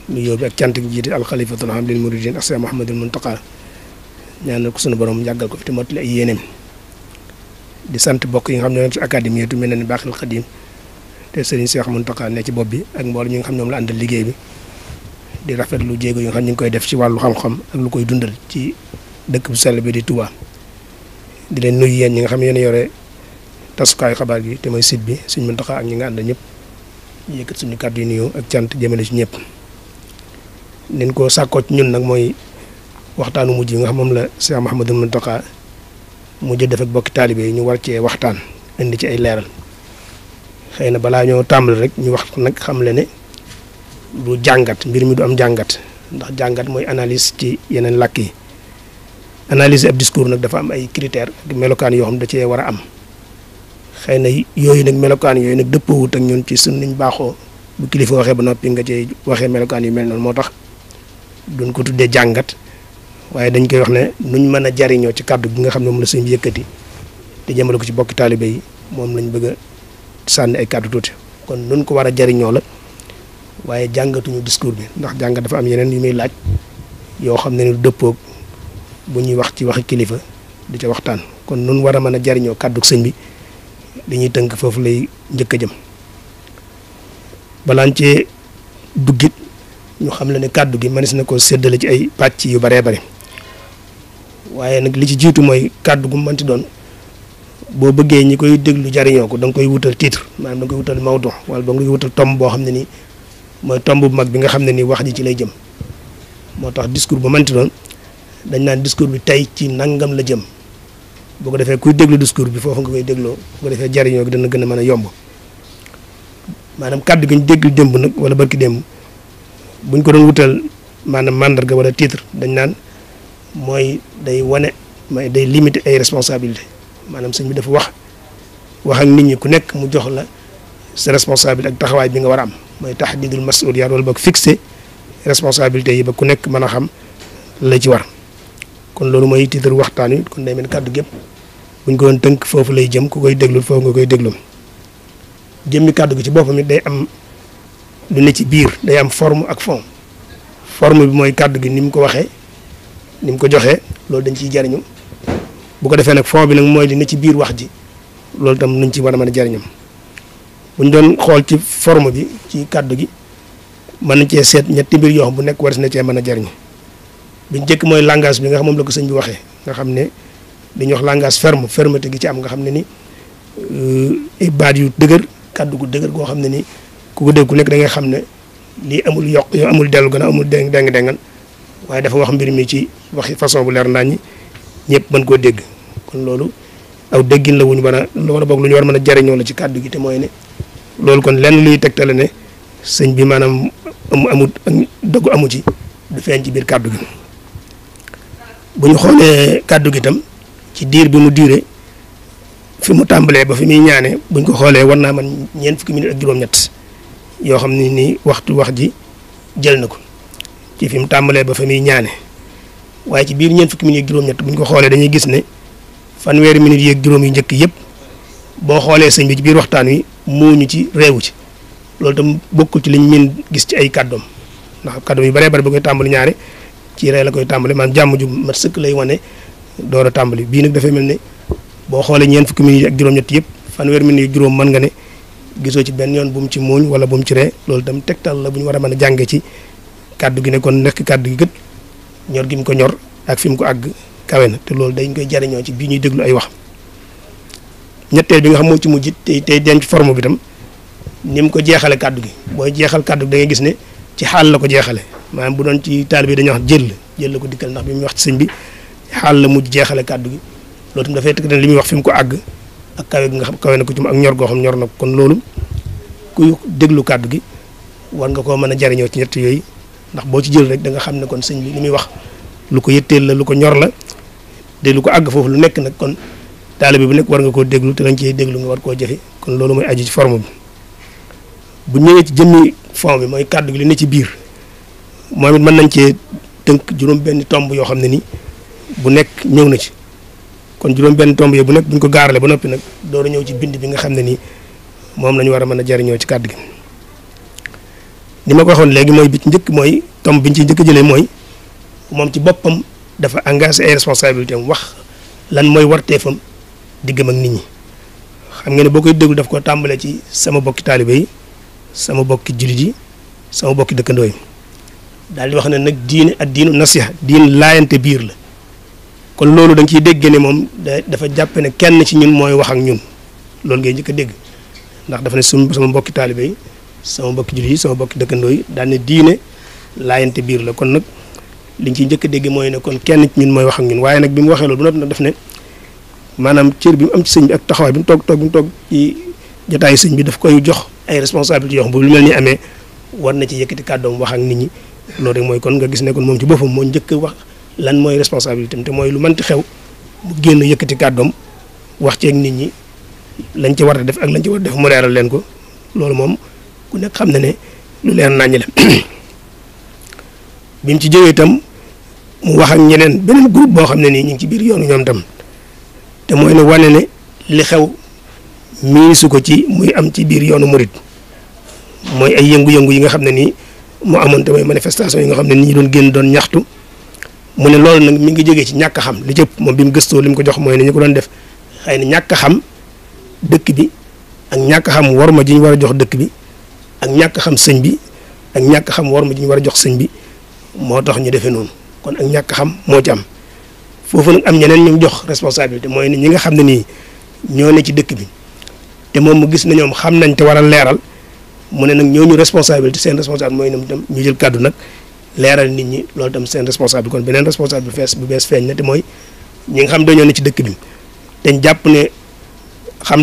nuyoo bi ak cant gi jiite alxalifatul aam lil muridin ak Seex Muhammadul Muntaqa ñaanal ko sunu borom yàggal ko fi te mottali ay yéeneem di sant bokk yi nga xam ne ñoo ci académie tu mel ne Baaxil Xadim te Serigne Seex Muntaqa ne ci bopp bi ak mboolem ñi nga xam ñoom la àndal liggéey bi di rafetlu jéego yi nga xam ñu ngi koy def ci wàllu xam-xam ak lu koy dundal ci dëkk bu sell bi di Touba di leen nuyu yéen ñi nga xam ne yéen yore tasukaayu xabaar gi te mooy site bi Serigne Muntaqa ak ñi nga àndal ñëpp yëkkat suñu kàddu yu nuyoo ak cant jëmale ci ñëpp nin ko sàkkoo ci ñun nag mooy waxtaanu mujj yi nga xam moom la Cheikh Mouhamadou Mountakha mujj def ak bokki taalibe yi ñu war cee waxtaan indi ci ay leeral xëy na balaa ñoo tàmbali rek ñu wax nag xam le ne du jàngat mbir mi du am jàngat ndax jàngat mooy analyse ci yeneen làkk yi analyse ab discours nag dafa am ay critères ak melokaan yoo xam da cee war a am xëy na yooyu nag melokaan yooyu nag dëppoowut ak ñun ci suñ niñ baaxoo bu kilifa waxee ba noppi nga cee waxee melokaan yu mel noonu moo tax duñ ko tuddee jàngat waaye dañ koy wax ne nuñ mën a jariñoo ci kàddu gi nga xam ne moom la suñ yëkkati te jëmale ko ci bokki taalibe yi moom lañ bëgg a sànni ay kàddu tuuti kon nuñ ko war a jariñoo la waaye jàngatuñu discours bi ndax jàngat dafa am yeneen yu muy laaj yoo xam ne ni dëppoog bu ñuy wax ci waxi kilifa di ca waxtaan kon nun war a mën a jariñoo kàddu sëñ bi dañuy tënk foofu lay njëkk a jëm balaan cee duggit ñu xam la ne kàddu gi mënees na ko séddale ci ay pàcc yu baree bare waaye nag li ci jiitu mooy kàddu gu mënti doon boo bëggee ñi koy déglu jariñoo ko da nga koy wutal titre maanaam da nga koy wutal mawdu wala da nga koy wutal tomb boo xam ne nii mooy tomb bu mag bi nga xam ne nii wax ji ci lay jëm moo tax discours bu mënti doon dañ naan discours bi tey ci nangam la jëm boo ko defee kuy déglu discours bi foofu nga koy dégloo bu ko defee jariñoo gi dana gën a mën a yomb maanaam kàddu gi ñu déglu démb nag wala barki démb buñ ko doon wutal maanaam mandarga wala titre dañ naan mooy day wane mooy day limiter ay responsabilité maanaam sëñ bi dafa wax ak nit ñi ku nekk mu jox la sa responsabilité ak taxawaay bi nga war a am mooy tahdidul mas'uliyat wala boog fixer responsabilité yi ba ku nekk mën a xam la ci war kon loolu mooy titre waxtaan wi kon day mel kàddu gépp buñ ko doon tënk foofu lay jëm ku koy déglul foofu nga koy déglum jëmmi kàddu gi ci boppam it day am lu ne ci biir day am forme ak fond forme bi mooy kàddu gi ni mu ko waxee ni mu ko joxee loolu dañ ciy jariñu bu ko defee nag fond bi nag mooy li ne ci biir wax ji loolu tam nuñ ci war a mën a jariñam buñ doon xool ci forme bi ci kàddu gi mën nañ cee seet ñetti mbir yoo xam bu nekk war na cee mën a jariñ bi njëkk mooy langage bi nga xam moom la ko sëñ bi waxee nga xam ne dañuy wax langage fermeté gi ci am nga xam ne ni ay baat yu dëgër kàddu gu dëgër goo xam ne ni ku ko dégg ku nekk da ngay xam ne lii amul yokk yoo amul dellu gën a amul déng-déngal waaye dafa wax mbir mi ci waxi façon bu leer naññi ñëpp mën koo dégg kon loolu aw déggin la wuñu mën a wala boog lu ñu war mën a jariñoo la ci kàddu gi te mooy ne loolu kon lenn luy tegtale ne sëñ bi maanaam amut dëggu amu ci du feeñ ci biir kàddu gi bu ñu xoolee kàddu gi itam ci diir bi mu diire fi mu tàmbalee ba fi muy ñaane buñ ko xoolee war naa man ñeent fukki minutes ak juróom-ñett yoo xam ne ni waxtu wax ji jël na ko ci fi mu tàmbalee ba fa muy ñaane waaye ci biir ñeent fukki minutes ak juróom-ñett buñ ko xoolee dañuy gis ne fanweeri minutes yeeg juróom yu njëkk yëpp boo xoolee sëñ bi ci biir waxtaan wi muuñu ci réewu ci loolu tam bokkul ci liñ min gis ci ay kàddoom ndax kàddoom yu baree bari ba koy tàmbali ñaare ci ree la koy tàmbali maanaam jàmm ju mat sëkk lay wane door a tàmbali bii nag dafay mel ne boo xoolee ñeent fukki minutes ak juróom-ñett yëpp fanweeri minutes yeeg juróom mën nga ne gisoo ci benn yoon bu mu ci muuñ wala bu mu ci ree loolu tam tegtal la bu ñu war a mën a jàngee ci kàddu gi ne kon nekk kàddu gi gët ñor gi mu ko ñor ak fi mu ko àgg kawe na te loolu dañ koy jariñoo ci bii ñuy déglu ay wax ñetteel bi nga xam moo ci mujj tey denc forme bi tam ni mu ko jeexale kàddu gi booy jeexal kàddu gi da ngay gis ne ci xaal la ko jeexale maanaam bu doon ci taal bi dañuy wax jël la ko dikkal ndax bi mu wax ci sëñ bi xaal la mujj jeexale kàddu gi loolu tam dafay teg ne li muy wax fi mu ko àgg ak kawe gi nga xam kawe na ko ci ak ñor goo xam ñor na ko kon loolu kuy déglu kàddu gi war nga koo mën a jariñoo ci ñett yooyu ndax boo ci jël rek da nga xam ne kon sëñ bi li muy wax lu ko yëtteel la lu ko ñor la de lu ko àgg foofu lu nekk nag kon taalibe bu nekk war nga koo déglu te lañ cey déglu nga war koo jëfe kon loolu mooy aju ci forme bi bu ñëwee ci jëmmi fond bi mooy kàddu gi li ne ci biir moom it mën nañ cee tënk juróom benn tomb yoo xam ne ni bu nekk ñëw na ci kon juróom benn tomb yooyu bu nekk bu ñu ko gaarale ba noppi nag door a ñëw ci bind bi nga xam ne nii moom lañu war a mën a jariñoo ci kàddu gi ni ma ko waxoon léegi mooy bi ci njëkk mooy tomb bi ñu ci njëkk jëlee mooy moom ci boppam dafa engagé ay responsabilités am wax lan mooy warteefam diggam ak nit ñi xam nga ne boo koy déglu daf ko tàmbalee ci sama bokki taalibe yi sama bokki jullit yi sama bokki dëkkandoo yi daal di wax ne nag diine ak diinu nasiha diin laayante biir la kon loolu da nga ciy dégg ne moom dafa jàpp ne kenn ci ñun mooy wax ak ñun loolu ngay njëkk a dégg ndax dafa ne sama mbokki taalibe yi sama mbokki jullit yi sama mbokki dëkkandoo yi daal ne diine laayante biir la kon nag liñ ciy njëkk a dégg mooy ne kon kenn ci ñun mooy wax ak ñun waaye nag bi mu waxee loolu bu noppi nag daf ne maanaam cër bi mu am ci sëñ bi ak taxawaay bi mu toog ci jotaayu sëñ bi daf koy jox ay responsabilités yoo xam bu lu mel ni amee war na ci yëkkati kàddoom wax ak nit ñi loolu rek mooy kon nga gis ne kon moom ci boppam moo njëkk wax lan mooy responsabilité te mooy lu mënti xew mu génn yëkkati kàddoom wax ceeg nit ñi lañ ci war a def ak lañ ci war a def mu leeral leen ko loolu moom ku nekk xam na ne lu leer naññ la bi mu ci jógee itam mu wax ak ñeneen beneen groupe boo xam ne nii ñu ngi ci biir yoonu ñoom tam te mooy ne wane ne li xew miisu ko ci muy am ci biir yoonu murit mooy ay yëngu-yëngu yi nga xam ne nii mu amoon te mooy manifestation yi nga xam ne nii doon génn doon ñaxtu mu ne loolu nag mi ngi jógee ci ñàkk a xam li cëpp moom bi mu gëstoo li mu ko jox mooy ne ñu ko doon def xëy na ñàkk a xam dëkk bi ak ñàkk a xam worma ji ñu war a jox dëkk bi ak ñàkk a xam sëñ bi ak ñàkk a xam worma ji ñu war a jox sëñ bi moo tax ñu defee noonu kon ak ñàkk a xam moo ci am foofu nag am ñeneen ñu jox responsabilité mooy ne ñi nga xam ne nii ñoo ne ci dëkk bi te moom mu gis ne ñoom xam nañ te war a leeral mu ne nag ñooñu responsabilité seen responsable mooy ñoom itam ñu jël kàddu nag leeral nit ñi loolu itam seen responsable kon beneen responsable bu bees feeñ na te mooy ñi nga xam dañoo ne ci dëkk bi dañ jàpp ne am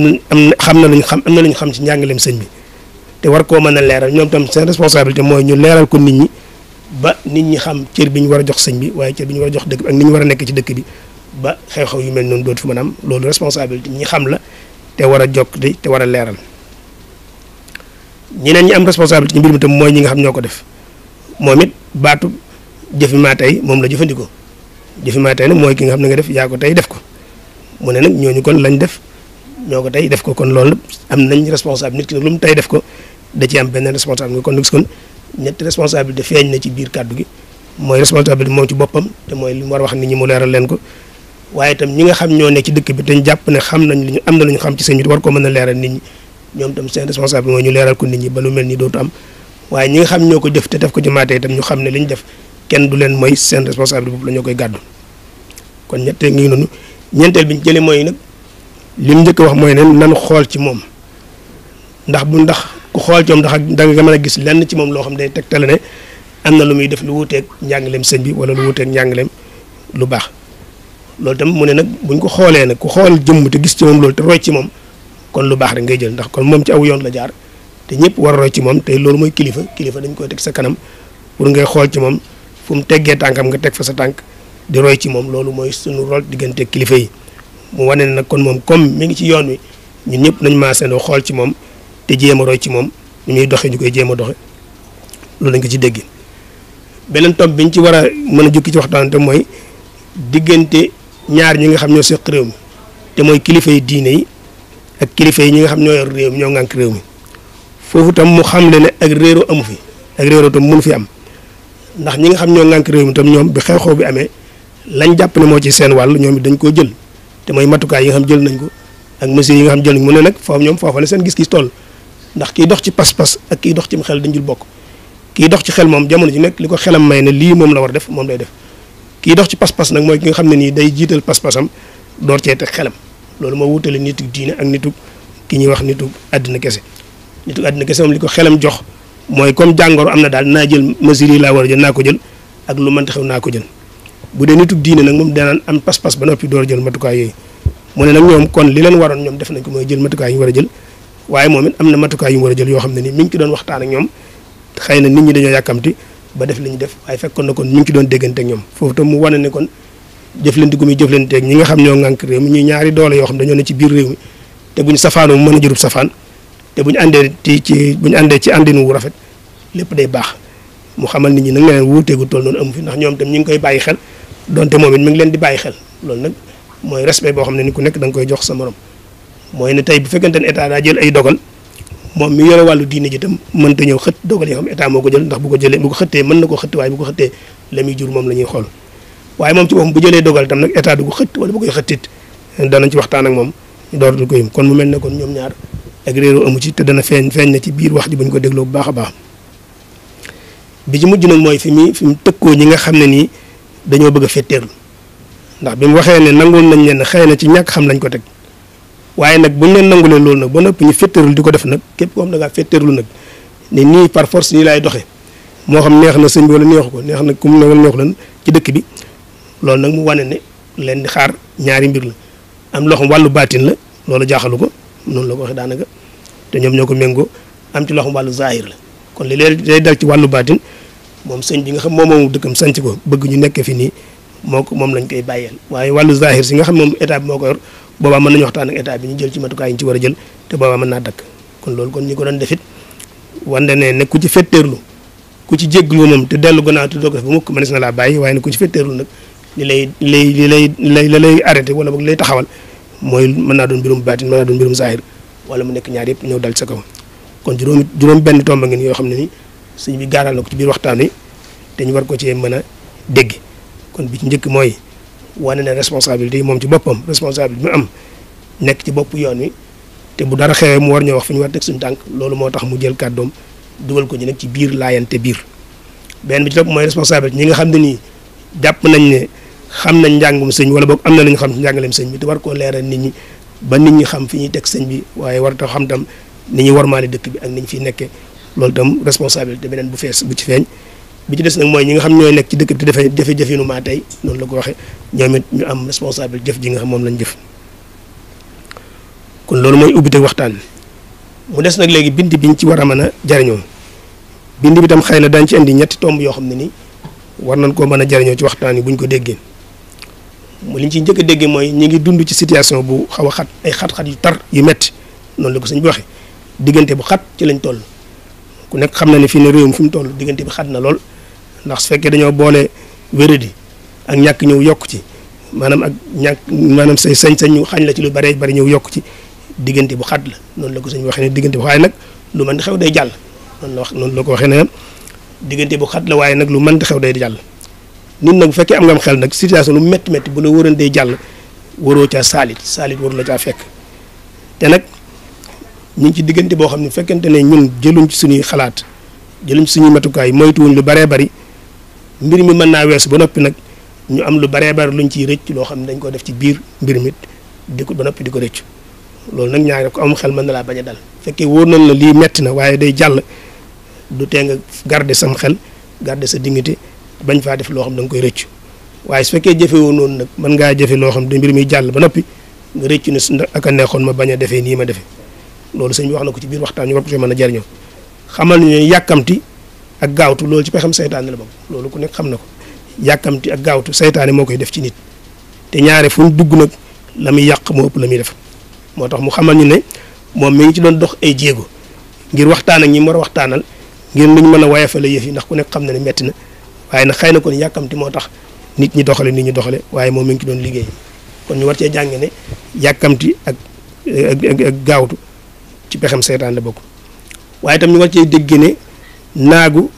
na lu ñu xam ci njàngaleem sëñ bi te war koo mën a leeral ñoom itam seen responsabilité mooy ñu leeral ko nit ñi ba nit ñi xam cër bi ñu war a jox sëñ bi waaye cër bi ñu war a jox dëkk bi ak ni ñu war a nekk ci dëkk bi ba xew-xew yu mel noonu dootu fi mën a am loolu responsabilité ñi xam la te war a jokk te war a leeral ñeneen ñi am responsabilité ci mbir mi tam mooy ñi nga xam ñoo ko def moom it baatu jëfi maa tey moom la jëfandikoo jëfi maa tey nag mooy ki nga xam ne nga def yaa ko tey def ko mu ne nag ñooñu kon lañ def ñoo ko tey def ko kon loolu am nañ responsable nit ki nag lu mu tey def ko da ci am benn responsable nga kon nag kon ñetti responsabilité feeñ na ci biir kàddu gi mooy responsabilité moom ci boppam te mooy li mu war a wax nit ñi mu leeral leen ko waaye itam ñi nga xam ñoo ne ci dëkk bi te ñu jàpp ne xam nañ li ñu am na lu ñu xam ci sëñ bi war ko mën a leeral nit ñi ñoom itam seen responsable mooy ñu leeral ko nit ñi ba lu mel ni dootu am waaye ñi nga xam ñoo ko def te def ko ci maatee itam ñu xam ne li ñu def kenn du leen mooy seen responsable boobu la ñoo koy gàddu kon ñetteel ngi noonu ñeenteel bi ñu jëlee mooy nag li mu njëkk wax mooy ne nan xool ci moom ndax ku xool ci moom ndax da nga mën a gis lenn ci moom loo xam day tegtale ne am na lu muy def lu wuuteeg njàngaleem sëñ bi wala lu wuuteeg njàngaleem lu baax loolu tam mu ne nag buñ ko xoolee nag ku xool jëmm te gis ci moom loolu te roy ci moom kon lu baax rek ngay jël ndax kon moom ci aw yoon la jaar te ñëpp war a roy ci moom te loolu mooy kilifa dañ koy teg sa kanam pour ngay xool ci moom fu mu teggee tànkam nga teg fa sa tànk di roy ci moom loolu mooy suñu rôle diggante kilifa yi mu wane ne nag kon moom comme mi ngi ci yoon wi ñun ñëpp nañ maasandoo xool ci moom te jéem a roy ci moom ñu ñuy doxe ñu koy jéem a doxe loolu lañ ko ci dégg beneen topp biñ ci war a mën a jukki ci waxtaan te mooy diggante ñaar ñi nga xam ñoo seq réew mi te mooy kilifa yi diine yi ak kilifa yi ñi nga xam ñoo yor réew mi ñoo ngànk réew mi foofu tam mu xam le ne ak réeroo amu fi ak réeroo tam mënu fi am ndax ñi nga xam ñoo ngànk réew mi tam ñoom bi xew-xew bi amee lañ jàpp ne moo ci seen wàll ñoom it dañ koo jël te mooy matukaay yi nga xam jël nañ ko ak mesures yi nga xam jël nañ mu ne nag foofu ñoom foofa la seen gis-gis toll ndax kiy dox ci pas-pas ak kiy dox ci xel dañ jul bokk kiy dox ci xel moom jamono ji nekk li ko xelam may ne lii moom la war def moom lay def kiy dox ci pas-pas nag mooy ki nga xam ne nii day jiital pas-pasam door cee teg xelam loolu moo wutale nitu diine ak nitu ki ñuy wax nitu àddina kese nitu àddina kese moom li ko xelam jox mooy comme jàngoro am na daal naa jël mesures yi laa war a jël naa ko jël ak lu mënti xew naa ko jël bu dee nitu diine nag moom danaan am pas-pas ba noppi door jël matukaay yooyu mu ne nag ñoom kon li leen waroon ñoom def nañ ko mooy jël matukaay yi ñu war a jël waaye moom it am na matukaay yu mu war a jël yoo xam ne nii mi ngi ci doon waxtaan ak ñoom xëy na nit ñi dañoo yàkkamti ba def li ñu def waaye fekkoon na kon mi ngi ci doon déggante ak ñoom foofu tam mu wane ne kon jëflante gu muy jëflanteeg ñi nga xam ñoo ngànk réew mi ñuy ñaari doole yoo xam dañoo ne ci biir réew mi te buñ safaanoo mu mën a jërub safaan te buñu àndee ci àndinu wu rafet lépp day baax mu xamal nit ñi nag leneen wuuteegu toll noonu amu fi ndax ñoom tam ñi ngi koy bàyyi xel donte moom it mi ngi leen di bàyyi xel loolu nag mooy respect boo xam ne ni ku nekk da nga koy jox sa morom mooy ne tey bu fekkente ne état daa jël ay dogal moom mi yore wàllu diine ji tam mënta ñëw xët dogal yi xam état moo ko jël ndax bu ko jëlee bu ko xëttee mën na ko xëtt waaye bu ko xëttee la muy jur moom la ñuy xool waaye moom ci boppam bu jëlee dogal tam nag état du ko xëtt wala bu koy xëttit danañ ci waxtaan ak moom ñu door ko yim kon mu mel ne kon ñoom ñaar ak réeroo amu ci te dana feeñ na ci biir wax ji bu ñu ko dégloo bu baax a baax bi ci mujj nag mooy fi mu tëkkoo ñi nga xam ne nii dañoo bëgg a fetteerlu ndax bi mu waxee ne nangul nañ leen xëy na ci ñàkk xam lañ ko teg waaye nag buñ leen nangulee loolu nag ba noppi ñu fetteerlu di ko def nag képp koo xam da ngaa fetteerlu nag ne nii par force nii laay doxee moo xam neex na sëñ bi wala neexu ko neex na ku mu ne wala neexu lan ci dëkk bi loolu nag mu wane ne leen di xaar ñaari mbir la am loo xam wàllu baatin la loolu jaaxalu ko noonu la ko waxee daanaka te ñoom ñoo ko méngoo am ci loo xam wàllu zahir la kon li leen day dal ci wàllu baatin moom sëñ bi nga xam moom moomu dëkkam sanc ko bëgg ñu nekk fi nii moom lañ koy bàyyeel waaye wàllu zahir si nga xam moom état bi moo ko yor boobaa mën nañu waxtaan ak état bi ñu jël ci matukaay yi ñu ci war a jël te boobaa mën naa dakk kon loolu kon ñi ko doon defit wante ne ku ci fetteerlu ku ci jégglu moom te dellu gannaaw te doo ko def ba mukk mënees na laa bàyyi waaye ne ku ci fetteerlu nag li lay arrêté wala boog lay taxawal mooy mën naa doon mbirum baatin mën naa doon mbirum zahir wala mu nekk ñaar yëpp ñëw dal ci sa kaw kon juróom benn tomba ngeen yoo xam ne ni sëñ bi gaaral na ko ci biir waxtaan wi te ñu war ko cee mën a dégg kon bi ci njëkk mooy wane ne responsabilité yi moom ci boppam responsabilité bi mu am nekk ci bopp yoon wi te bu dara xewee mu war ñoo wax fu ñu war teg suñu tànk loolu moo tax mu jël kàddoom dugal ko ñu nekk ci biir laayante biir benn bi ci topp mooy responsabilité ñi nga xam ne nii jàpp nañ ne xam nañ njàngum sëñ wala boog am na lu ñu xam ci njàngaleem sëñ bi te war koo leeral nit ñi ba nit ñi xam fi ñuy teg sëñ bi waaye war tax xam tam ni ñuy warmaale dëkk bi ak ni ñu fiy nekkee loolu tam responsabilité beneen bu fees bu ci feeñ bi ci des nag mooy ñi nga xam ñooy nekk ci dëkk bi te dafay jafe-jafe nu maa tey noonu la ko waxee ñoom it ñu am responsable jëf ji nga xam moom lañ jëf kon loolu mooy ubbite waxtaan mu des nag léegi bind biñ ci war a mën a jariñoo bind bi tam xëy na dañ ci indi ñetti tomb yoo xam ne ni war nañ koo mën a jariñoo ci waxtaan yi buñ ko déggee mu liñ ci njëkk a déggee mooy ñi ngi dund ci situation bu xaw a xat ay xat-xat yu tar yu metti noonu la ko sëñ bi waxee diggante bu xat ci lañ toll ku nekk xam na ne fii ne réew mi fi mu toll diggante bi xat na lool ndax su fekkee dañoo boole wéradi ak ñàkk ñëw yokk ci maanaam ak ñàkk maanaam say sañ-sañ ñu xañ la ci lu bari bari ñëw yokk ci diggante bu xat la noonu la ko sëñ bi waxee ne diggante bu waaye nag lu mën di xew day jàll noonu la ko waxee ne diggante bu xat la waaye nag lu mën di xew day jàll nit nag bu fekkee am nga am xel nag situation lu métti métti bu la wóoroon day jàll waroo caa saalit waru la caa fekk te nag ñu ngi ci diggante boo xam ne fekkente ne ñun jëluñ ci suñuy xalaat jëluñ ci suñuy matukaay moytuwuñ lu baree bari mbir mi mën naa weesu ba noppi nag ñu am lu baree bari luñ ciy rëcc loo xam ne dañ ko def ci biir mbir mi di ko ba noppi di ko rëcc loolu nag ñaari ko am xel mën na laa bañ a dal fekkee wóor nañ la lii metti na waaye day jàll du tee nga garder sam xel garder sa dignité bañ faa def loo xam da nga koy rëcc waaye su fekkee jëfewoo noonu nag mën ngaa jëfe loo xam ne mbir mi jàll ba noppi nga rëcc ne ak a neexoon ma bañ a defee nii ma defee loolu sëñ bi wax na ko ci biir waxtaan ñu war ko ci mën a jariñoo xamal ñu ne yàkkamti ak gaawtu loolu ci pexam saytaane la bokk loolu ku nekk xam na ko yàkkamti ak gaawtu saytaane moo koy def ci nit te ñaare fu ñu dugg nag la muy yàq moo ëpp la muy def moo tax mu xamal ñu ne moom mi ngi ci doon dox ay jéego ngir waxtaan ak ñi mu war a waxtaanal ngir nuñ mën a wayefale yëf yi ndax ku nekk xam na ne metti na waaye nag xëy na kon yàkkamti moo tax nit ñi doxale nit ñi doxale waaye moom mi ngi ci doon liggéey kon ñu war cee jànge ne yàkkamti ak gaawtu ci pexem seytaan la bokk waaye itam ñu war cee dégg ne naagu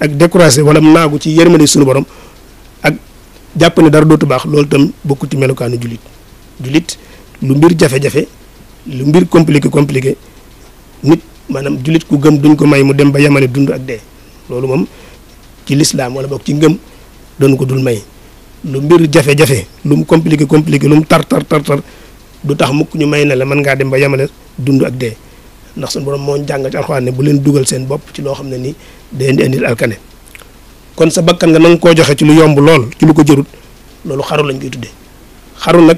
ak découragé wala naagu ci yërmande suñu borom ak jàpp ne dara dootu baax loolu itam bokku ci melokaanu jullit lu mbir jafe-jafe lu mbir compliqué nit maanaam jullit ku gëm duñ ko may mu dem ba yemale dund ak dee loolu moom ci lislaam wala bokk ci ngëm doon ko dul may lu mbir jafe-jafe lu mu compliqué lu mu tar du tax mukk ñu may ne la mën ngaa dem ba yemale dund ak dee ndax suñu borom moo jàngal ci alxuraan ne bu leen dugal seen bopp ci loo xam ne nii day indi indil alkane kon sa bakkan nga nanga koo joxe ci lu yomb lool ci lu ko jërut loolu xaru lañ koy tuddee xaru nag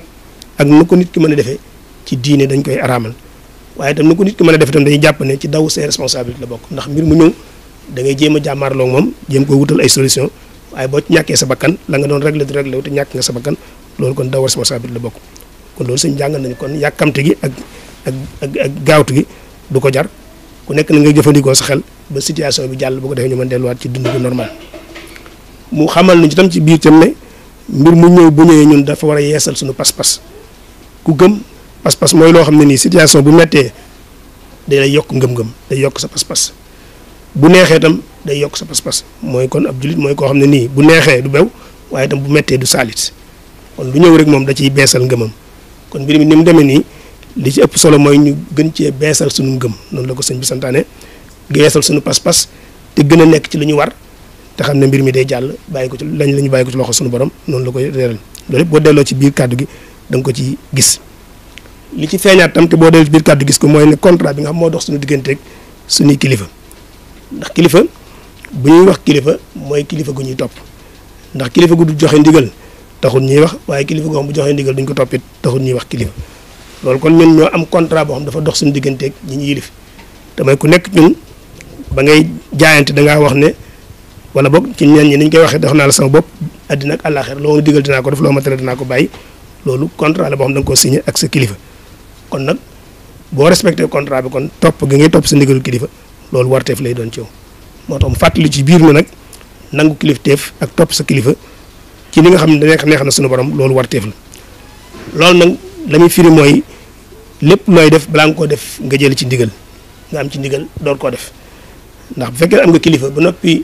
ak nu ko nit ki mën a defee ci diine dañ koy araamal waaye itam nu ko nit ki mën a defee itam dañuy jàpp ne ci daw ses responsabilités la bokk ndax mbir mu ñëw da ngay jéem a jàmmaarloo moom jéem ko wutal ay solution waaye boo ci ñàkkee sa bakkan la nga doon réglé du réglé wu te ñàkk nga sa bakkan loolu kon daw responsabilité la bokk kon loolu suñ jàngal nañu kon yàkkamte gi ak gaawtu gi du ko jar ku nekk na nga jëfandikoo sa xel ba situation bi jàll bu ko defee ñu mën delluwaat ci dund gu normal mu xamal nañu tam ci biir tam ne mbir mu ñëw bu ñëwee ñun dafa war a yeesal suñu pas-pas ku gëm pas-pas mooy loo xam ne nii situation bu mettee day lay yokk ngëm-ngëm day yokk sa pas-pas bu neexee itam day yokk sa pas-pas mooy kon ab julit mooy koo xam ne nii bu neexee du bew waaye itam bu mettee du saalit kon lu ñëw rek moom da ciy beesal ngëmam kon mbir mi ni mu demee nii li ci ëpp solo mooy ñu gën cee beesal suñu ngëm noonu la ko sëñ bi santaane beesal suñu pas-pas te gën a nekk ci lu ñu war te xam ne mbir mi day jàll bàyyi ko ci la ñu bàyyi ko ci loxo suñu borom noonu la koy reeral loolu yëpp boo delloo ci biir kàddu gi da nga ko ci gis li ci feeñaat tam te boo delloo ci biir kàddu gis ko mooy ne contrat bi nga xam moo dox suñu digganteeg suñuy kilifa ndax kilifa bu ñuy wax kilifa mooy kilifa gu ñuy topp ndax kilifa gu du joxe ndigal taxul ñuy wax waaye kilifa goo xam bu joxe ndigal duñ ko toppit taxul ñuy wax kilifa loolu kon ñun ñoo am contrat boo xam dafa dox suñu digganteeg ñi ñu yilif te mooy ku nekk ñun ba ngay jaayante da ngaa wax ne wala boog ci ñenn ñi niñ koy waxee wax naa la sama bopp àddina ak àllaaxira loo ma digal dinaa ko def loo ma tere dinaa ko bàyyi loolu contrat la boo xam da nga ko signé ak sa kilifa kon nag boo respecté contrat bi kon topp gi ngay topp sa ndigalu kilifa loolu warteef lay doon ci yow moo tax mu fàttali ci biir na nag nangu kilifteef ak topp sa kilifa ci li nga xam ne neex na suñu borom loolu warteef la loolu nag la muy firi mooy lépp looy def balaa nga koo def nga jël ci ndigal nga am ci ndigal door koo def ndax bu fekkee am nga kilifa ba noppi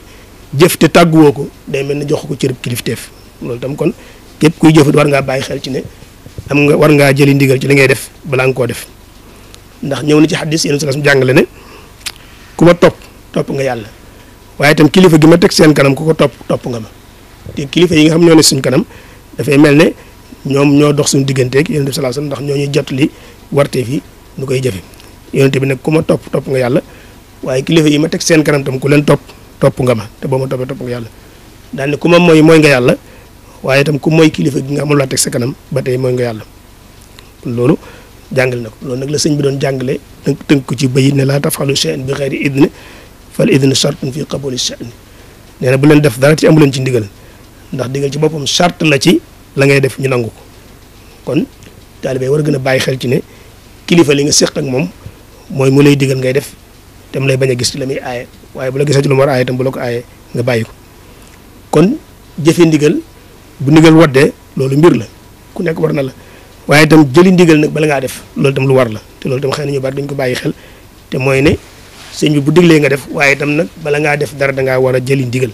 jëf te tàgguwoo ko day mel ne jox ko cërëb kilifteef loolu tam kon képp kuy jëfat war ngaa bàyyi xel ci ne war ngaa jëli ndigal ci li ngay def balaa nga koo def ndax ñëw na ci xaddis yéen sallam jàngale ne ku ma topp nga yàlla waaye itam kilifa gi ma teg seen kanam ku ko topp nga ma te kilifa yi nga xam ñoo ne suñ kanam dafay mel ne ñoom ñoo dox suñu digganteeg yonent bi sallallahu alayhi wasallam ndax ñoo ñuy jot li warteef yi nu koy jëfe yonent bi nag ku ma topp nga yàlla waaye kilifa yi ma teg seen kanam tam ku leen topp nga ma te boo ma toppee topp nga yàlla daal ne ku ma mooy nga yàlla waaye itam ku mooy kilifa gi nga xam laa teg sa kanam ba tey mooy nga yàlla loolu jàngale na ko loolu nag la sëñ bi doon jàngale tënk ko ci bayit ne laa tafxalu shay'an bi xayri idni fal idni shartun fi qabuli sha'ni nee na bu leen def dara ci amu leen ci ndigal ndax ndigal ci boppam charte la ci la ngay def ñu nangu ko kon taalibe war a gën a bàyyi xel ci ne kilifa li nga séq ak moom mooy mu lay digal ngay def te mu lay bañ a gis ci la muy aaye waaye bu la gisee ci lu mu war a aaye tam bu la ko aaye nga bàyyi ko kon jëfe ndigal bu ndigal waddee loolu mbir la ku nekk war na la waaye itam jëli ndigal nag bala ngaa def loolu itam lu war la te loolu itam xëy na ñu bari duñ ko bàyyi xel te mooy ne sëñ bi bu diglee nga def waaye itam nag bala ngaa def dara dangaa war a jëli ndigal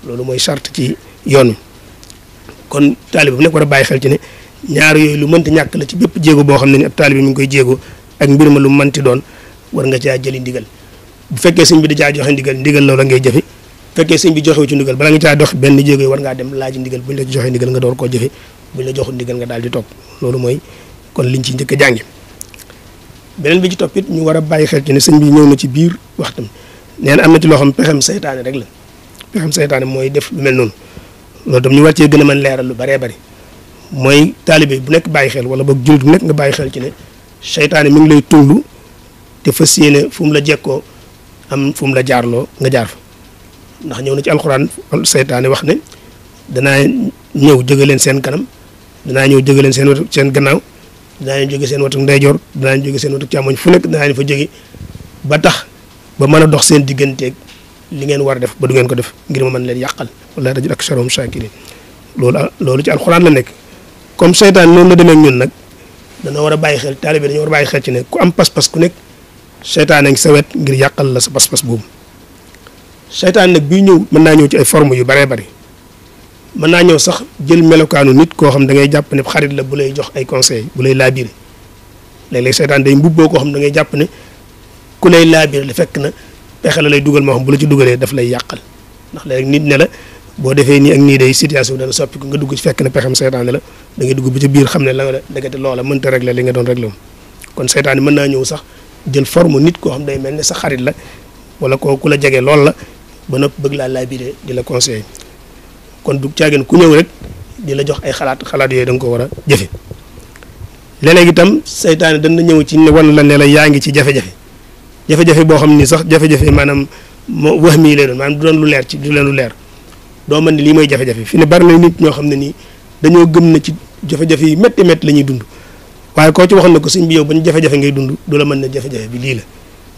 loolu mooy charte ci yoon wi kon taalibe bu nekk war a bàyyi xel ci ne ñaar yooyu lu mënti ñàkk la ci bépp jéego boo xam ne ni ab taalibe mi ngi koy jéego ak mbir ma lu mënti doon war nga caa jëli ndigal bu fekkee sëñ bi da caa joxe ndigal loola ngay jëfe bu fekkee sëñ bi joxewu ci ndigal bala nga caa dox benn jéego yi war ngaa dem laaj ndigal buñ la joxe ndigal nga door koo jëfe buñ la joxul ndigal nga daal di toog loolu mooy kon liñ ci njëkk a jàngi beneen bi ci topp it ñu war a bàyyi xel ci ne sëñ bi ñëw na ci biir waxtam nee na am na ci loo xam pexem saytaane rek la pexem saytaane mooy def lu mel noonu loolu tam ñu war cee gën a mën leeral lu baree bari mooy taalibe bu nekk bàyyi xel wala boog jullit bu nekk nga bàyyi xel ci ne saytaane mi ngi lay tunglu te fas yéene fu mu la jekkoo am fu mu la jaarloo nga jaar fa ndax ñëw na ci alxuraan saytaane wax ne danaa ñëw jóge leen seen kanam danaa ñëw jóge leen seen gannaaw danaa leen jóge seen wetu ndeyjoor danaa leen jóge seen wetu càmmoñ fu nekk danaa leen fa jóge ba tax ba mën a dox seen digganteeg li ngeen war a def ba du ngeen ko def ngir ma mën leen yàqal wala rajul ak sharom shakirin loolu ci alxuraan la nekk comme seytaan noonu la demee ak ñun nag dana war a bàyyi xel taalibe dañu war a bàyyi xel ci ne ku am pas-pas ku nekk seytaan a ngi sa wet ngir yàqal la sa pas-pas boobu seytaan nag bii ñëw mën naa ñëw ci ay forme yu baree bari mën naa ñëw sax jël melokaanu nit koo xam da ngay jàpp ne xarit la bu lay jox ay conseil bu lay laabiré léeg-léeg seytaan day mbubboo koo xam da ngay jàpp ne ku lay laabiré la fekk na pexe la lay dugal moo xam bu la ci dugalee daf lay yàqal ndax léegi nit ne la boo defee nii ak nii day situation dana soppi ko nga dugg ci fekk na pexem seytaan la da ngay dugg ba ci biir xam ne la nga dëggate loola mënta régler li nga doon régler kon seytaan yi mën naa ñëw sax jël forme nit koo xam day mel ne sa xarit la wala koo ku la jege lool la ba noppi bëgg laa laabiré di la conseiller kon du caagin ku ñëw rek di la jox ay xalaat yooyu da nga ko war a jëfe léeg-léeg itam seytaane dana ñëw ci wan la ne la yaa ngi ci jafe-jafe boo xam ni sax jafe-jafe maanaam moo wax mii lay doon maanaam du doon lu leer ci du leen lu leer doo mën ni lii mooy jafe-jafe fi ne bari na nit ñoo xam ne nii dañoo gëm na ci jafe-jafe yi métti la ñuy dund waaye koo ci waxoon na ko sëñ bi yow bañ jafe-jafe ngay dund du la mën ne jafe-jafe bi lii la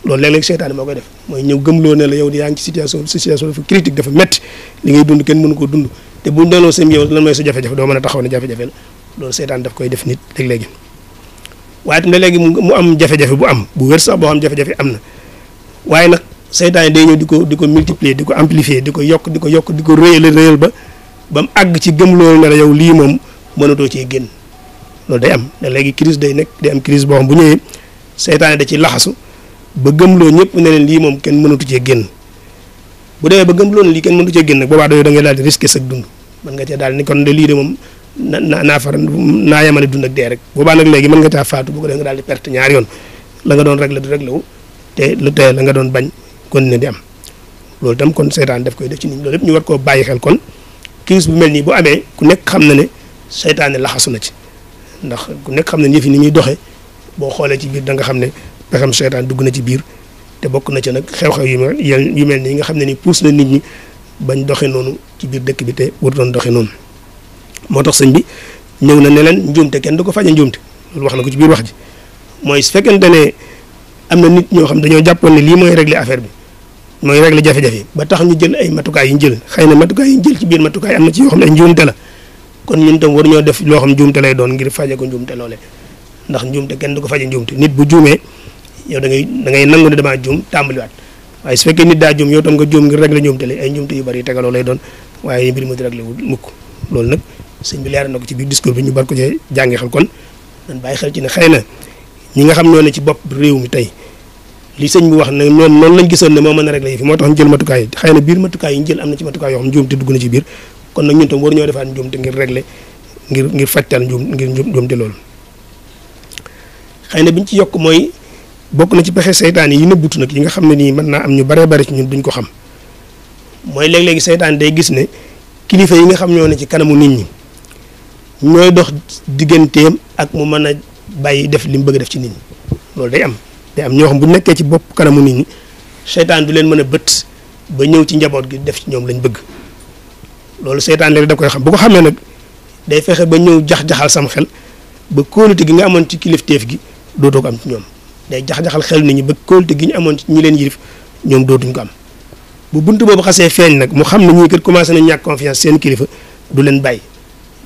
loolu léeg-léeg seytaane moo koy def mooy ñëw gëmloo ne la yow yaa ngi ci situation dafa critique dafa métti li ngay dund kenn mënu ko dund te buñ doonoo sëñ bi yow lan mooy sa jafe-jafe doo mën a taxaw ne jafe-jafe la loolu seytaane daf koy def nit léeg-léegi waaye itam léegi mu am jafe-jafe bu am bu wér sax boo xam jafe-jafe am na waaye nag seytaane day ñëw di ko multiplier di ko amplifier di ko yokk di ko réyal ba mu àgg ci gëm loolu ne la yow lii moom mënatoo cee génn loolu day am te léegi crise day am crise boo xam bu ñëwee seytaane da ci laxasu ba gëmloo ñëpp ne leen lii moom kenn mënatu cee génn bu demee ba gëmloo ne lii kenn mënatu cee génn nag boobaa da ngay daal di risquer sa dund mën nga cee daal ni kon de lii de moom naa yemale dund ak dee rek boobaa nag léegi mën nga caa faatu bu ko dee nga daal di perte ñaari yoon la nga doon réglé du réglé wu te lu tee la nga doon bañ continuer di am loolu itam kon seytaane daf koy def ci nit ñi loolu yëpp ñu war koo bàyyi xel kon crise bu mel nii bu amee ku nekk xam na ne seytaane laxasu na ci ndax ku nekk xam ne yëf yi ni muy doxee boo xoolee ci biir da nga xam ne pexam seytaan dugg na ci biir te bokk na ci nag xew-xew yu mel nii nga xam ne ni pousse na nit ñi bañ doxe noonu ci biir dëkk bi te warutoon doxe noonu moo tax sëñ bi ñëw na ne leen njuumte kenn du ko faje njuumte loolu wax na ko ci biir wax ji mooy su fekkente ne am na nit ñoo xam dañoo jàppoon ne lii mooy régler affaire bi mooy régler jafe-jafe ba tax ñu jël ay matukaay yi ñu jël xëy na matukaay yi ñu jël ci biir matukaay am na ci yoo xam ne ay njuumte la kon ñun tam war ñoo def loo xam njuumte lay doon ngir faje ko njuumte loole ndax njuumte kenn du ko faje njuumte nit bu juumee yow da ngay nangu ne damaa juum tàmbaliwaat waaye su fekkee nit daa juum yow tam nga juum ngir régler njuumte li ay njuumte yu bari tegaloo lay doon waaye mbir mu di régler wul mukk loolu nag sëñ bi leeral na ko ci biir discours bi ñu bar ko ci jàngi xel kon dañ bàyyi xel ci ne xëy na ñi nga xam ñoo ne ci bopp réew mi tey li sëñ bi wax ne ñoom noonu lañ gisoon ne moo mën a régler yi fi moo tax ñu jël matukaay yi xëy na biir matukaay yi ñu jël am na ci matukaay yoo xam njuumte dugg na ci biir kon nag ñun tam waru ñoo defaat njuumte ngir régler ngir fajtal njuumte loolu xëy na biñ ci yokk mooy bokk na ci pexe seytaan yi nëbbutu nag yi nga xam ne nii mën naa am ñu baree bari ci ñun duñ ko xam mooy léeg-léegi seytaan day gis ne kilifa yi nga xam ñoo ne ci kanamu nit ñi ñooy dox digganteem ak mu mën a bàyyi def li mu bëgg a def ci nit ñi loolu day am ñoo xam bu nekkee ci bopp kanamu nit ñi seytaan du leen mën a bët ba ñëw ci njaboot gi def ci ñoom lañ bëgg loolu seytaan léegi da koy xam bu ko xamee nag day fexe ba ñëw jax-jaxal sam xel ba kóolute gi nga amoon ci kilifteef gi dootoo ko am ci ñoom day jax-jaxal xel nit ñi ba kóolute gi ñu amoon ci ñi leen yilif ñoom dootuñ ko am bu buntu boobu xasee feeñ nag mu xam ne ñii kat commencé nañ ñàkk confiance seen kilifa du leen bàyyi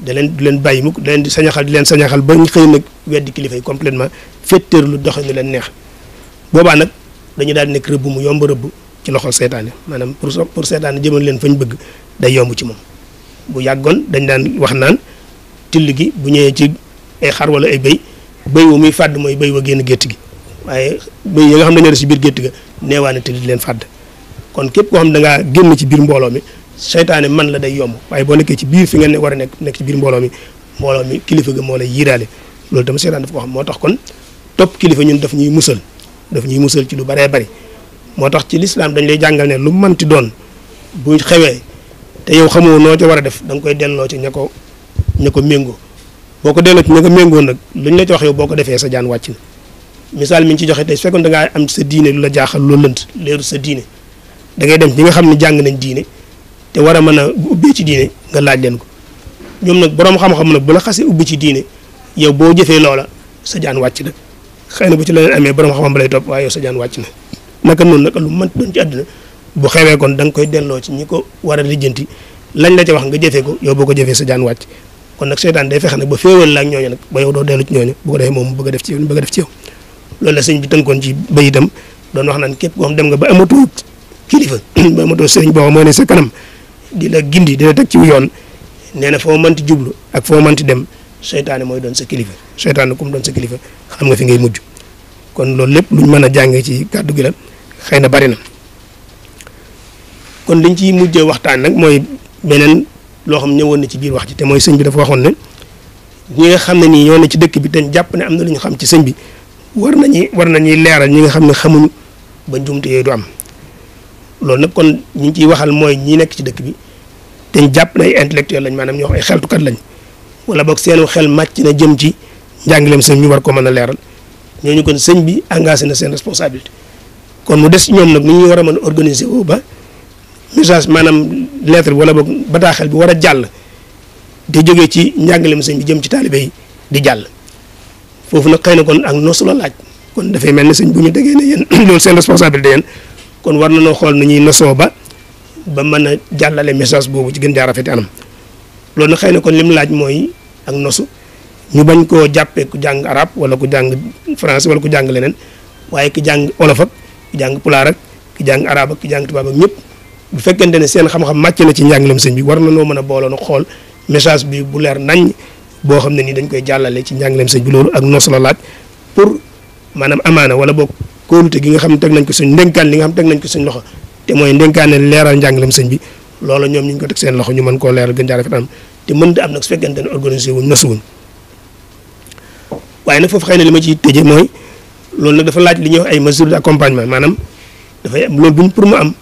du leen bàyyi mukk da leen di sañaxal ba ñu xëy nag weddi kilifa yi complètement féttéer lu doxe nu leen neex boobaa nag dañu daal di nekk rëbb mu yomb rëbb ci loxol seytaane maanaam pour seytaane jëmal leen fañ bëgg day yomb ci moom bu yàggoon dañ daan wax naan till gi bu ñëwee ci ay xar wala ay béy wa muy fàdd mooy béy wa génn gétt gi waaye béy yi nga xam ne dañoo des ci biir gétt ga neewaane till di leen fàdd kon képp koo xam da ngaa génn ci biir mbooloo mi seytaane man la day yomb waaye boo nekkee ci biir fi nga war a nekk ci biir mbooloo mi kilifa ga moo lay yiiraale loolu tam seytaane daf ko xam moo tax kon topp kilifa ñun daf ñuy musal ci lu baree bari moo tax ci lislaam dañ lay jàngal ne lu mënti doon bu xewee te yow xamoo noo ca war a def da nga koy delloo ci ña ko méngoo boo ko delloo ci ña ko méngoo nag lu ñu la ci wax yow boo ko defee sa jaan wàcc na misaal mi ñu ci joxe tey su fekkoon da ngaa am sa diine lu la jaaxal loolu lënt leeru sa diine da ngay dem ñi nga xam ne jàng nañ diine te war a mën a ubbee ci diine nga laaj leen ko ñoom nag boroom xam-xam nag bu la xasee ubbi ci diine yow boo jëfee loola sa jaan wàcc na xëy na bu ci leneen amee boroom xam-xam ba lay topp waaye yow sa jaan wàcc na naka noonu nag lu mënti doon ci àdduna bu xewee kon da nga koy delloo ci ñi ko war a lijjanti lañ la ca wax nga jëfee ko yow boo ko jëfee sa jaan wàcc kon nag seytaan day fexe nag ba féewal la ak ñooñu nag ba yow doo dellu ci ñooñu bu ko defee moom mu bëgg a def ci yow loolu la sëñ bi tënkoon ci bayitam doon wax naan képp koo xam dem nga ba amatoo kilifa ba amatoo sëriñ boo xam moo ne sa kanam di la gindi di la teg ci yoon nee na foo mënti jublu ak foo mënti dem seytaane mooy doon sa kilifa seytaane ku mu doon sa kilifa xam nga fi ngay mujj kon loolu lépp luñ mën a jàngee ci kàddu gi la xëy na bari na kon liñ ci mujjee waxtaan nag mooy beneen loo xam ñëwoon na ci biir wax ji te mooy sëñ bi dafa waxoon ne ñi nga xam ne nii ñoo ne ci dëkk bi te jàpp ne am na lu ñu xam ci sëñ bi war nañuy leeral ñi nga xam ne xamuñu ba njuumte yooyu du am loolu nag kon ñi ngi ciy waxal mooy ñi nekk ci dëkk bi te jàpp na ay intellectuel lañ maanaam ñoo ay xeltukat lañ wala boog seenu xel màcc na jëm ci njàngaleem sëñ ñu war ko mën a leeral ñooñu kon sëñ bi engagé na seen responsabilité kon mu des ci ñoom nag ni ñuy war a mën a organiser wu ba message maanaam lettre bi wala boog bataaxel bi war a jàll te jógee ci njàngaleem sëñ bi jëm ci taalibe yi di jàll foofu nag xëy na kon ak nosu la laaj kon dafay mel ne sëñ bu ñu déggee ne yéen loolu seen responsabilité yéen kon war na noo xool nu ñuy nosoo ba mën a jàllale message boobu ci gën jaa rafeti anam loolu nag xëy na kon lim laaj mooy ak nosu ñu bañ koo jàppee ku jàng arab wala ku jàng français wala ku jàng leneen waaye ki jàng olof ak ki jàng pulaar ak ki jàng arab ak ki jàng tubaab ak ñëpp bu fekkente ne seen xam-xam màcc na ci njàngaleem sëñ bi war na noo mën a booloo na xool message bi bu leer nañ boo xam ne nii dañ koy jàllale ci njàngaleem sëñ bi loolu ak nos la laaj pour maanaam amaana wala boog kóolute gi nga xam ne teg nañ ko suñ ndénkaan li nga xam teg nañ ko suñ loxo te mooy ndénkaane leeral njàngaleem sëñ bi loolu ñoom ñu ngi ko teg seen loxo ñu mën koo leeral gën jaa rafet am te mënta am nag su fekkente ne organisé wuñ nosuwuñ waaye nag foofu xëy na li ma ciy tëjee mooy loolu nag dafa laaj li ñuy wax ay mesures d'accompagnement maanaam dafay am loolu buñ pour mu am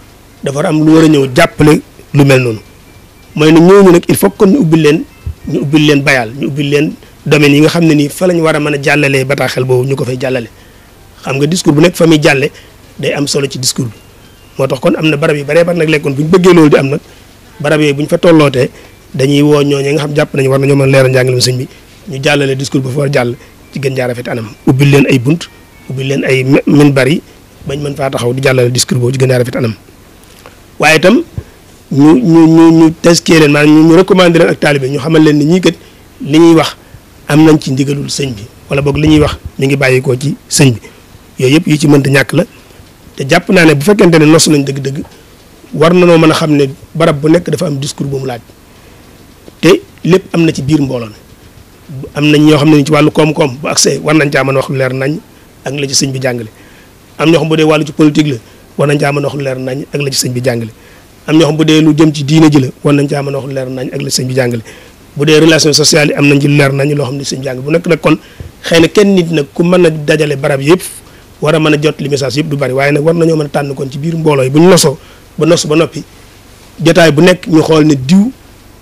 dafa war am lu war a ñëw jàppale lu mel noonu mooy ne ñooñu nag il faut que ñu ubbil leen bayal ñu ubbil leen domaines yi nga xam ne nii fa lañ war a mën a jàllalee bataaxel boobu ñu ko fay jàllale xam nga discours bu nekk fa muy jàlle day am solo ci discours bi moo tax kon am na barab yu baree bari nag lekkoon bu ñu bëggee loolu di am nag barab yooyu bu ñu fa tollootee dañuy woo ñooñu nga xam jàpp nañu war nañoo mën a leeral njàngaleem sëñ bi ñu jàllale discours ba fa war jàll ci gën jaa rafet anam ubbil leen ay bunt ubbil leen ay minbar yi bañ mën faa taxaw di jàllale discours boobu ci gën jaa rafet anam waaye itam ñu teskee leen maanaam ñu recommandé leen ak taalibe ñu xamal leen ni ñii kat li ñuy wax am nañ ci ndigalul sëñ bi wala boog li ñuy wax mi ngi bàyyikoo ci sëñ bi yooyu yëpp yi ci mënta ñàkk la te jàpp naa ne bu fekkente ne nos nañ dëgg-dëgg war na noo mën a xam ne barab bu nekk dafa am discours bu mu laaj te lépp am na ci biir mbooloo mi am nañ ñoo xam ne ci wàllu koom-koom bu accès war nañ caa mën a wax lu leer nañ ak la ci sëñ bi jàngale am ñoo xam bu dee wàllu ci politique la war nañ caa mën a wax lu leer nañ ak la ci sëñ bi jàngale am ñoo xam bu dee lu jëm ci diine ji la war nañ caa mën a wax lu leer nañ ak la ci sëñ bi jàngale bu dee relation sociale yi am nañ ci lu leer nañ loo xam ne sëñ bi jàngale bu nekk nag kon xëy na kenn nit nag ku mën a dajale barab yëpp war a mën a jot li message yëpp du bari waaye nag war nañoo mën a tànn kon ci biir mbooloo yi bu ñu nosoo ba nos ba noppi jotaay bu nekk ñu xool ne diw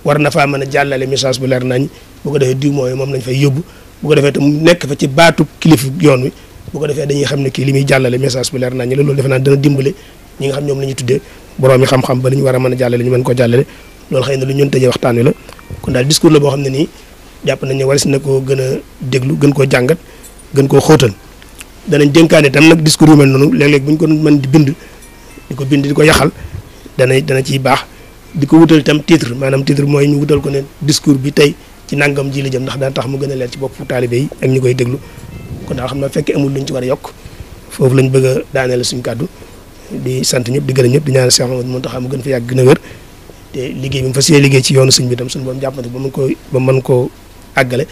war na faa mën a jàllale message bu leer nañ bu ko defee diw mooy moom lañ fay yóbbu bu ko defee te mu nekk fa ci baatu kilifa yoon wi bu ko defee dañuy xam ne kii li muy jàllale message bu leer nañ la loolu defe naa dana dimbale ñi nga xam ñoom la ñuy tuddee borom yi xam-xam ba li ñu war a mën a jàllale ñu mën koo jàllale loolu xëy na lu ñun tëjee waxtaan wi la kon daal discours la boo xam ne nii jàpp nañ ne waris na koo gën a déglu gën koo jàngat gën koo xóotal danañ dénkaane tam nag discours yu mel noonu léeg-léeg bu ñu ko mën di bind di ko yaxal dana ciy baax di ko wutal itam titre maanaam titre mooy ñu wutal ko ne discours bi tey ci nangam ji la jëm ndax dana tax mu gën a leer ci bopp taalibe yi ak ñu koy déglu kon daal xam naa fekkee amul luñ ci war a yokk foofu lañ bëgg a daaneel suñ kàddu di sant ñëpp di gërëm ñëpp di ñaanal Cheikh Mamadou Mountakha mu gën fa yàgg gën a wér te liggéey bi mu fas yéene liggéey ci yoonu sëñ bi tam suñu borom jàppante ba mën koo àggale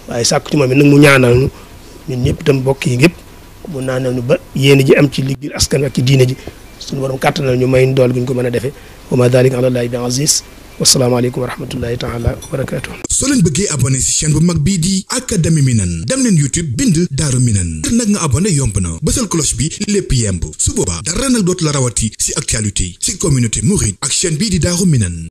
waaye sàkku ci moom it nag mu ñaanal ñu ñun ñëpp itam bokk yi yëpp mu naanal ñu ba yéene ji am ci liggéey askan ak ci diine ji suñu borom kàttanal ñu may dool guñ ko mën a defee wa ma dalika ala llahi bi aziz wasalaamaaleykum wa rahmatullahi taala wa barakatuh. soo leen bëggee abonné ci chaîne bu mag bii di Académie Minane dem leen YouTube bind Daaru Minane ngir nag nga abonné yomb na bësal cloche bi lépp yemb su boobaa dara nag dootu la rawati ci actualité ci communauté mouride ak chaîne bii di Daaru Minane.